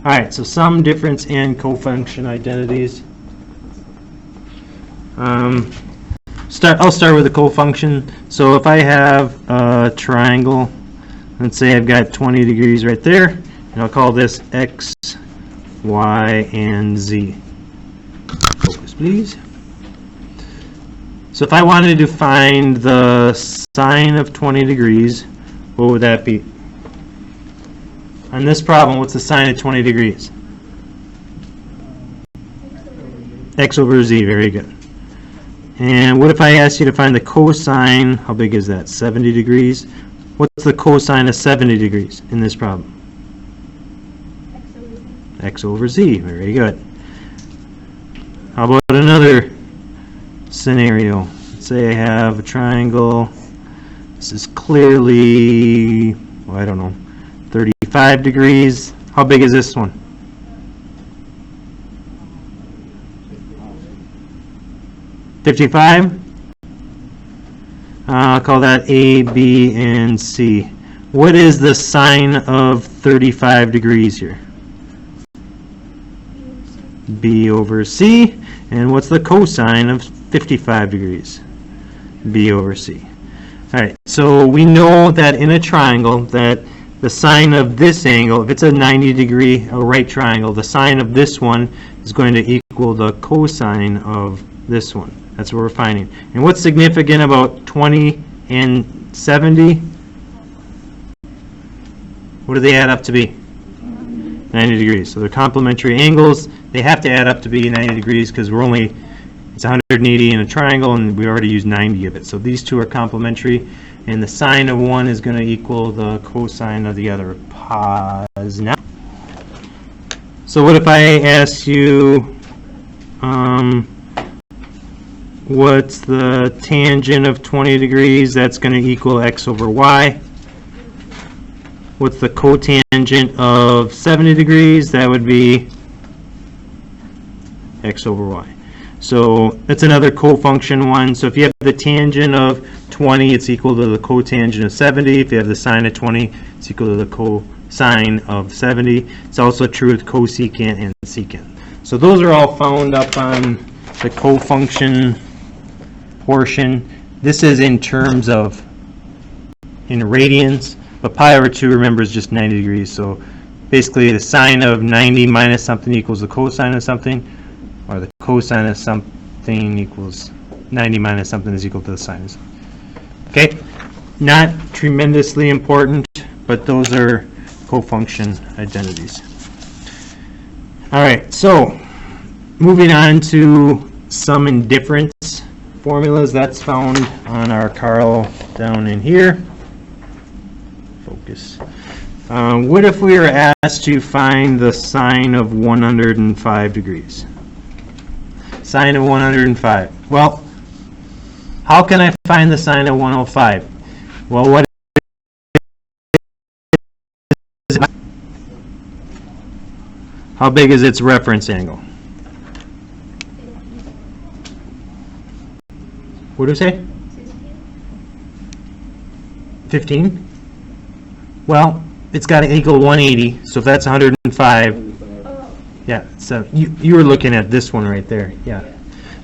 Alright, so sum, difference, and cofunction identities. I'll start with the cofunction. So if I have a triangle, let's say I've got 20 degrees right there, and I'll call this X, Y, and Z. Focus, please. So if I wanted to find the sine of 20 degrees, what would that be? On this problem, what's the sine of 20 degrees? X over Z, very good. And what if I asked you to find the cosine, how big is that, 70 degrees? What's the cosine of 70 degrees in this problem? X over Z, very good. How about another scenario? Let's say I have a triangle. This is clearly, well, I don't know, 35 degrees. How big is this one? 55? I'll call that A, B, and C. What is the sine of 35 degrees here? B over C. And what's the cosine of 55 degrees? B over C. Alright, so we know that in a triangle that the sine of this angle, if it's a 90 degree, a right triangle, the sine of this one is going to equal the cosine of this one. That's what we're finding. And what's significant about 20 and 70? What do they add up to be? 90 degrees. So they're complementary angles. They have to add up to be 90 degrees because we're only, it's 180 in a triangle and we already used 90 of it. So these two are complementary, and the sine of one is going to equal the cosine of the other. Pause now. So what if I ask you, what's the tangent of 20 degrees? That's going to equal X over Y. What's the cotangent of 70 degrees? That would be X over Y. So that's another cofunction one. So if you have the tangent of 20, it's equal to the cotangent of 70. If you have the sine of 20, it's equal to the cosine of 70. It's also true with cosecant and secant. So those are all found up on the cofunction portion. This is in terms of in radians, but pi over 2, remember, is just 90 degrees. So basically the sine of 90 minus something equals the cosine of something, or the cosine of something equals 90 minus something is equal to the sine of something. Okay, not tremendously important, but those are cofunction identities. All right, so moving on to sum and difference formulas. That's found on our Carl down in here. Focus. What if we were asked to find the sine of 105 degrees? Sine of 105. Well, how can I find the sine of 105? Well, what is it? How big is its reference angle? What do we say? 15? Well, it's got to equal 180, so if that's 105, yeah, so you were looking at this one right there, yeah.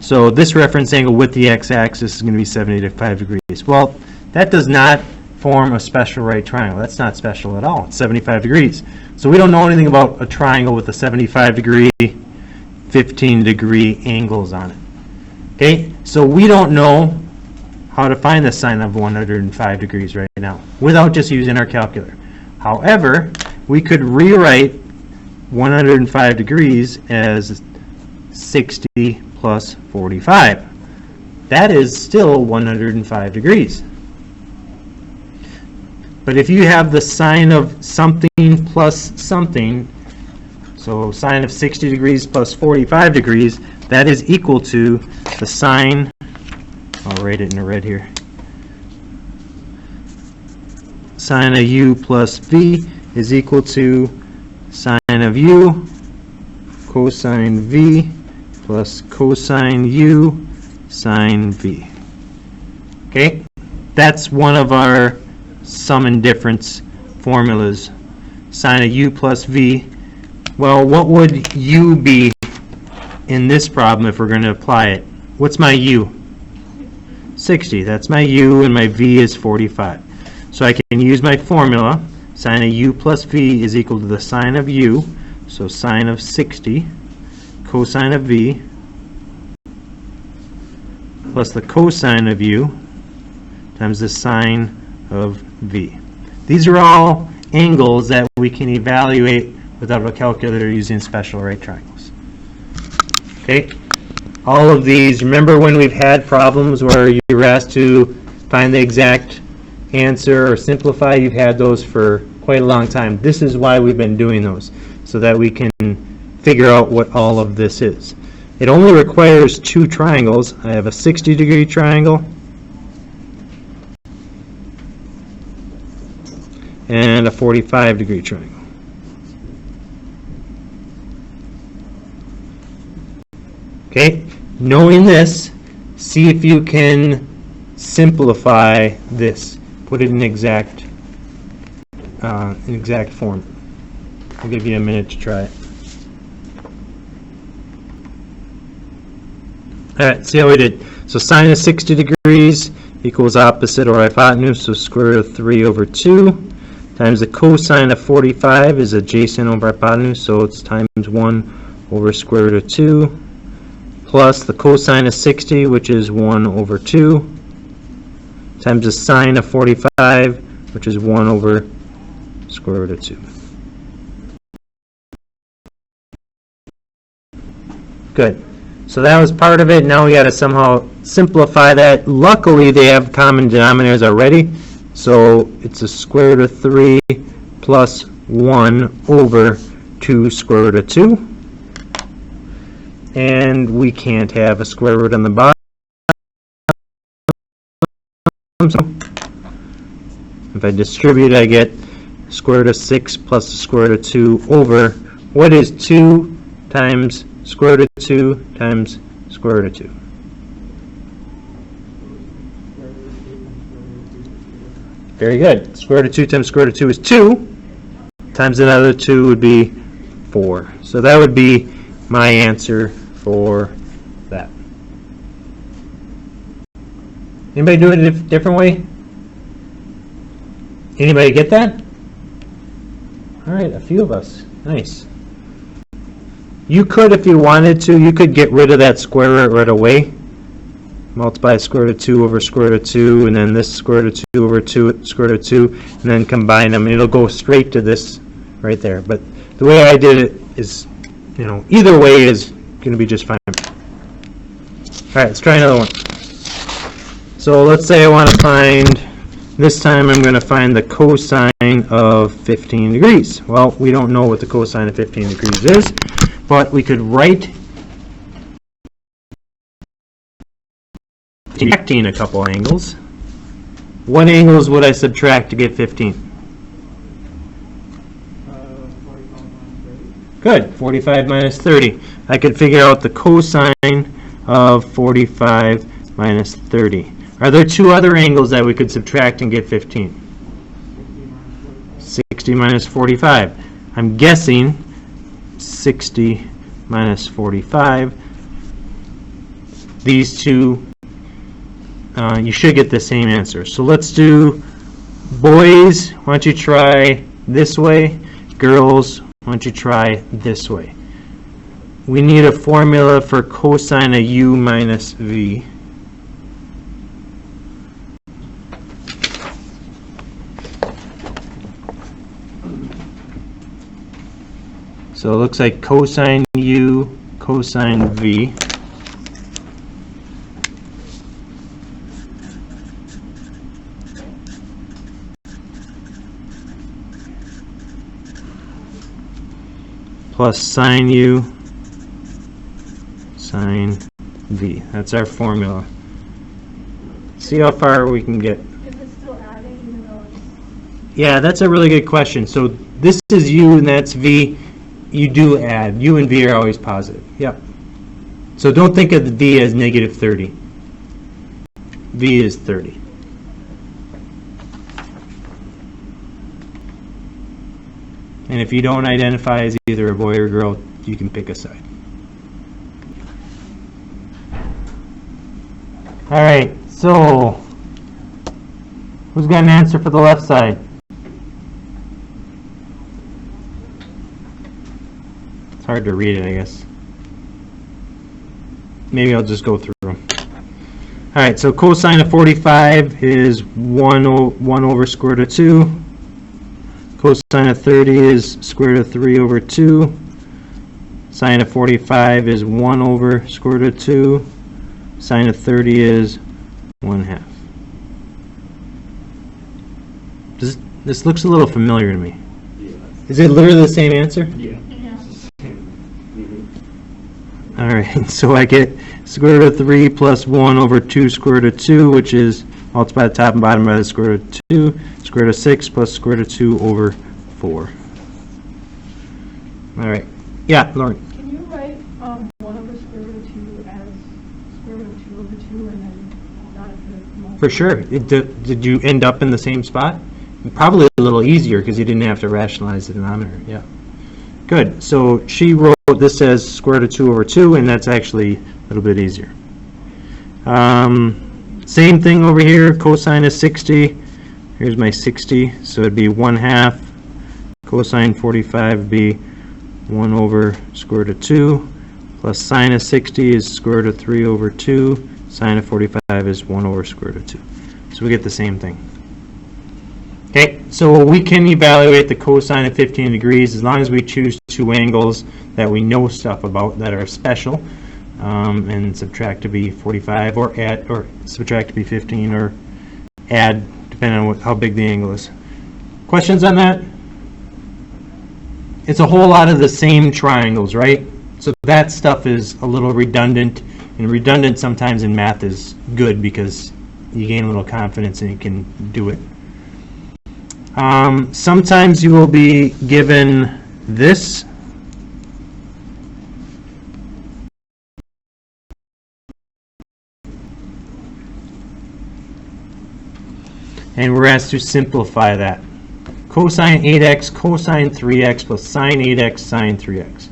So this reference angle with the x-axis is going to be 75 degrees. Well, that does not form a special right triangle. That's not special at all. It's 75 degrees. So we don't know anything about a triangle with a 75 degree, 15 degree angles on it. Okay, so we don't know how to find the sine of 105 degrees right now without just using our calculator. However, we could rewrite 105 degrees as 60 plus 45. That is still 105 degrees. But if you have the sine of something plus something, so sine of 60 degrees plus 45 degrees, that is equal to the sine, I'll write it in red here, sine of u plus v is equal to sine of u cosine v plus cosine u sine v. Okay, that's one of our sum and difference formulas. Sine of u plus v Well, what would u be in this problem if we're going to apply it? What's my u? 60. That's my u, and my v is 45. So I can use my formula. Sine of u plus v is equal to the sine of u, so sine of 60, cosine of v, plus the cosine of u times the sine of v. These are all angles that we can evaluate without a calculator using special right triangles. Okay? All of these, remember when we've had problems where you were asked to find the exact answer or simplify, you've had those for quite a long time. This is why we've been doing those, so that we can figure out what all of this is. It only requires two triangles. I have a 60-degree triangle and a 45-degree triangle. Okay, knowing this, see if you can simplify this. Put it in exact form. I'll give you a minute to try it. All right, see how we did. So sine of 60 degrees equals opposite or hypotenuse, so square root of 3 over 2 times the cosine of 45 is adjacent over hypotenuse, so it's times 1 over square root of 2 plus the cosine of 60, which is 1 over 2 times the sine of 45, which is 1 over square root of 2. Good. So that was part of it. Now we got to somehow simplify that. Luckily, they have common denominators already. So it's a square root of 3 plus 1 over 2 square root of 2. And we can't have a square root on the bottom. So if I distribute, I get square root of 6 plus the square root of 2 over, what is 2 times square root of 2 times square root of 2? Very good. Square root of 2 times square root of 2 is 2. Times another 2 would be 4. So that would be my answer for that. Anybody do it a different way? Anybody get that? All right, a few of us. Nice. You could, if you wanted to, you could get rid of that square root right away. Multiply square root of 2 over square root of 2, and then this square root of 2 over 2 square root of 2, and then combine them, and it'll go straight to this right there. But the way I did it is, you know, either way is going to be just fine. All right, let's try another one. So let's say I want to find, this time I'm going to find the cosine of 15 degrees. Well, we don't know what the cosine of 15 degrees is, but we could write subtracting a couple angles. What angles would I subtract to get 15? 45 minus 30. Good, 45 minus 30. I could figure out the cosine of 45 minus 30. Are there two other angles that we could subtract and get 15? 60 minus 45. I'm guessing 60 minus 45. These two, you should get the same answer. So let's do, boys, why don't you try this way? Girls, why don't you try this way? We need a formula for cosine of u minus v. So it looks like cosine u, cosine v. Plus sine u, sine v. That's our formula. See how far we can get. Is it still adding even though it's... Yeah, that's a really good question. So this is u and that's v. You do add. U and v are always positive. Yep. So don't think of the v as negative 30. V is 30. And if you don't identify as either a boy or girl, you can pick a side. All right, so who's got an answer for the left side? It's hard to read it, I guess. Maybe I'll just go through them. All right, so cosine of 45 is 1 over square root of 2. Cosine of 30 is square root of 3 over 2. Sine of 45 is 1 over square root of 2. Sine of 30 is 1/2. This looks a little familiar to me. Is it literally the same answer? Yeah. All right, so I get square root of 3 plus 1 over 2 square root of 2, which is multiply the top and bottom by the square root of 2. Square root of 6 plus square root of 2 over 4. All right. Yeah, Lauren. Can you write 1 over square root of 2 as square root of 2 over 2 and then not the multiple? For sure. Did you end up in the same spot? Probably a little easier because you didn't have to rationalize the denominator. Yeah. Good. So she wrote this as square root of 2 over 2, and that's actually a little bit easier. Same thing over here. Cosine of 60. Here's my 60. So it'd be 1/2. Cosine 45 would be 1 over square root of 2. Plus sine of 60 is square root of 3 over 2. Sine of 45 is 1 over square root of 2. So we get the same thing. Okay, so we can evaluate the cosine of 15 degrees as long as we choose two angles that we know stuff about that are special, and subtract to be 45 or add, or subtract to be 15 or add, depending on how big the angle is. Questions on that? It's a whole lot of the same triangles, right? So that stuff is a little redundant, and redundant sometimes in math is good because you gain a little confidence and you can do it. Sometimes you will be given this. And we're asked to simplify that. Cosine 8x, cosine 3x plus sine 8x, sine 3x.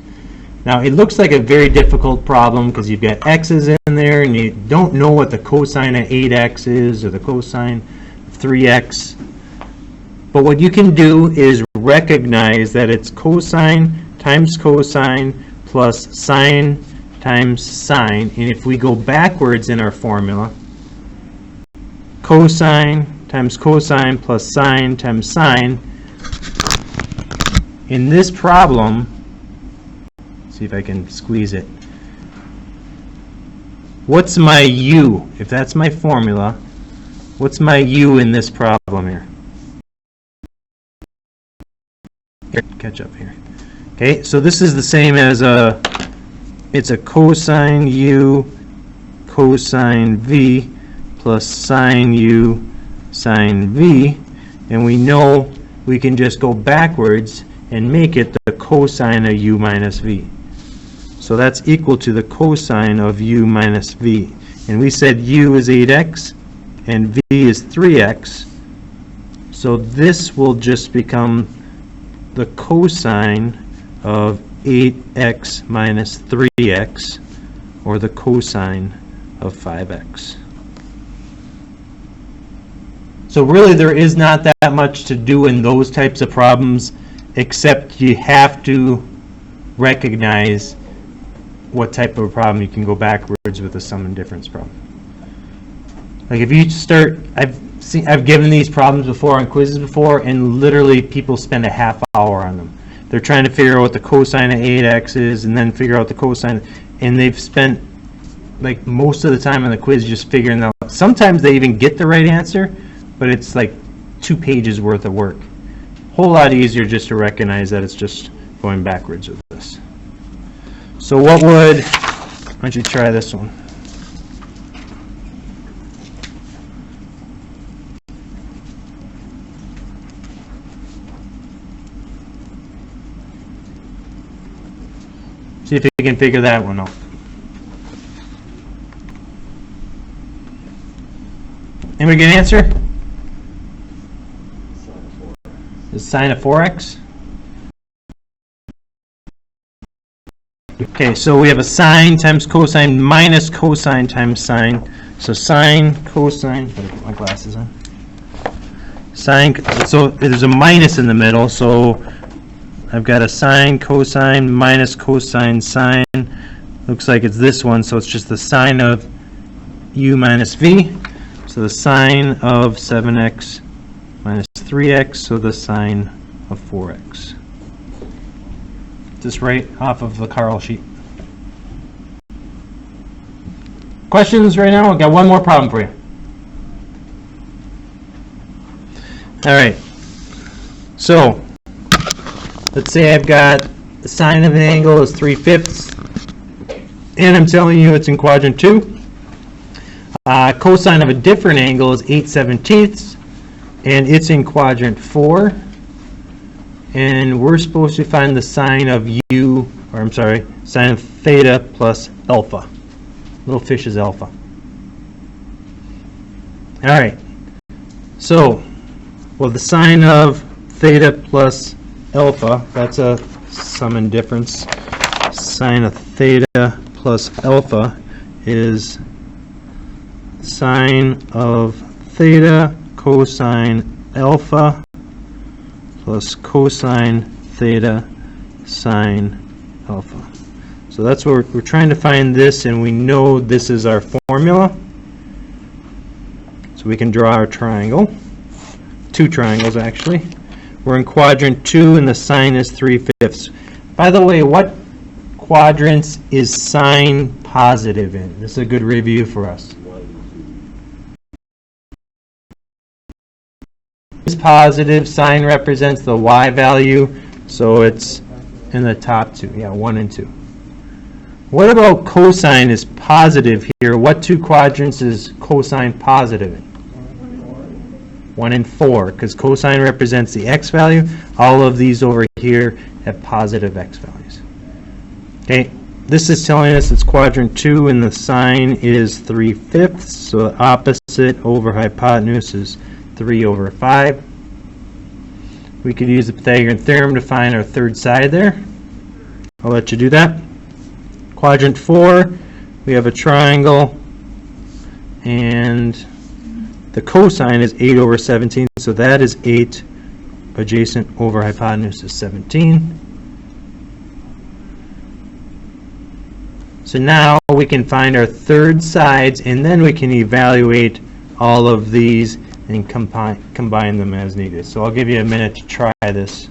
Now it looks like a very difficult problem because you've got x's in there and you don't know what the cosine of 8x is or the cosine of 3x. But what you can do is recognize that it's cosine times cosine plus sine times sine. And if we go backwards in our formula, cosine times cosine plus sine times sine. In this problem, see if I can squeeze it. What's my u? If that's my formula, what's my u in this problem here? Catch up here. Okay, so this is the same as it's a cosine u cosine v plus sine u sine v, and we know we can just go backwards and make it the cosine of u minus v. So that's equal to the cosine of u minus v. And we said u is 8x and v is 3x. So this will just become the cosine of 8x minus 3x, or the cosine of 5x. So really there is not that much to do in those types of problems, except you have to recognize what type of a problem you can go backwards with a sum and difference problem. Like if you start, I've given these problems before on quizzes before, and literally people spend a half hour on them. They're trying to figure out what the cosine of 8x is and then figure out the cosine, and they've spent like most of the time on the quiz just figuring out. Sometimes they even get the right answer, but it's like 2 pages worth of work. Whole lot easier just to recognize that it's just going backwards with this. So what would, why don't you try this one? See if you can figure that one out. Anybody get an answer? The sine of 4x? Okay, so we have a sine times cosine minus cosine times sine. So sine, cosine, better put my glasses on. Sine, so there's a minus in the middle, so I've got a sine, cosine, minus cosine, sine. Looks like it's this one, so it's just the sine of u minus v. So the sine of 7x minus 3x, so the sine of 4x. Just right off of the Carl sheet. Questions right now? I've got one more problem for you. All right. So, let's say I've got the sine of an angle is 3/5, and I'm telling you it's in quadrant 2. Cosine of a different angle is 8/17, and it's in quadrant 4. And we're supposed to find the sine of u, or I'm sorry, sine of theta plus alpha. Little fish is alpha. All right. So, well, the sine of theta plus alpha, that's a sum and difference. Sine of theta plus alpha is sine of theta cosine alpha plus cosine theta sine alpha. So that's what we're trying to find this, and we know this is our formula. So we can draw our triangle. 2 triangles, actually. We're in quadrant 2, and the sine is 3/5. By the way, what quadrants is sine positive in? This is a good review for us. Is positive, sine represents the y value, so it's in the top 2. Yeah, 1 and 2. What about cosine is positive here? What 2 quadrants is cosine positive in? 1 and 4, because cosine represents the x value. All of these over here have positive x values. Okay, this is telling us it's quadrant 2, and the sine is 3/5, so the opposite over hypotenuse is 3/5. We could use the Pythagorean theorem to find our third side there. I'll let you do that. Quadrant 4, we have a triangle, and the cosine is 8/17, so that is 8 adjacent over hypotenuse is 17. So now we can find our third sides, and then we can evaluate all of these and combine them as needed. So I'll give you a minute to try this.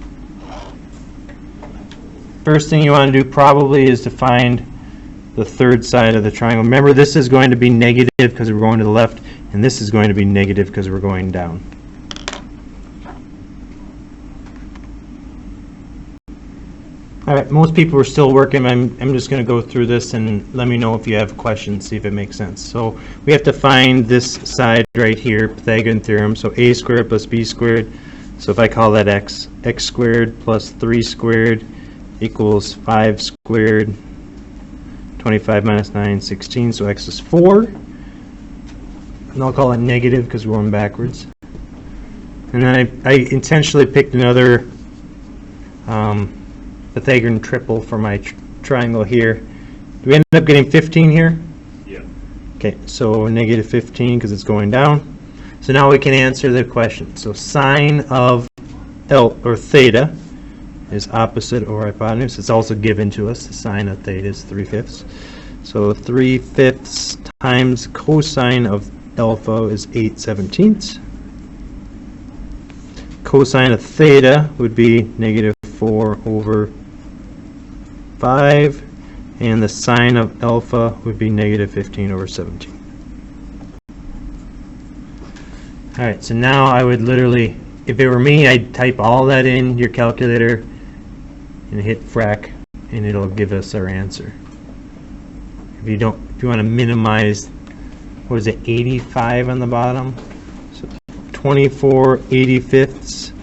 First thing you want to do probably is to find the third side of the triangle. Remember, this is going to be negative because we're going to the left, and this is going to be negative because we're going down. All right, most people are still working. I'm just going to go through this and let me know if you have questions, see if it makes sense. So we have to find this side right here, Pythagorean theorem. So a squared plus b squared. So if I call that x, x squared plus 3 squared equals 5 squared. 25 minus 9, 16. So x is 4. And I'll call it negative because we're going backwards. And then I intentionally picked another Pythagorean triple for my triangle here. Do we end up getting 15 here? Yeah. Okay, so negative 15 because it's going down. So now we can answer the question. So sine of L or theta is opposite over hypotenuse. It's also given to us. The sine of theta is 3/5. So 3/5 times cosine of alpha is 8/17. Cosine of theta would be negative 4/5, and the sine of alpha would be negative 15/17. All right, so now I would literally, if it were me, I'd type all that in your calculator and hit frac, and it'll give us our answer. If you want to minimize, what is it, 85 on the bottom? So 24/85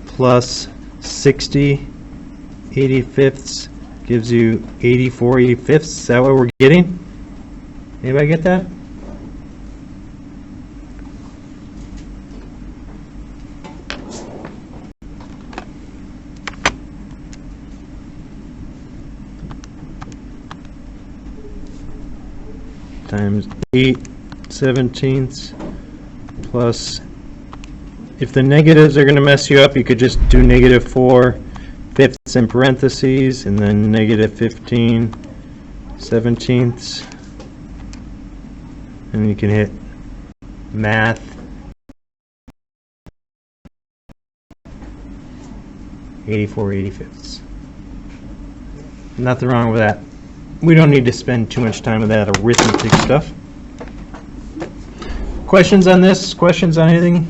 plus 60/85 gives you 84/85. Is that what we're getting? Anybody get that? times 8/17 plus, if the negatives are going to mess you up, you could just do -4/5 in parentheses, and then -15/17, and you can hit math. (84/85). Nothing wrong with that. We don't need to spend too much time with that arithmetic stuff. Questions on this? Questions on anything?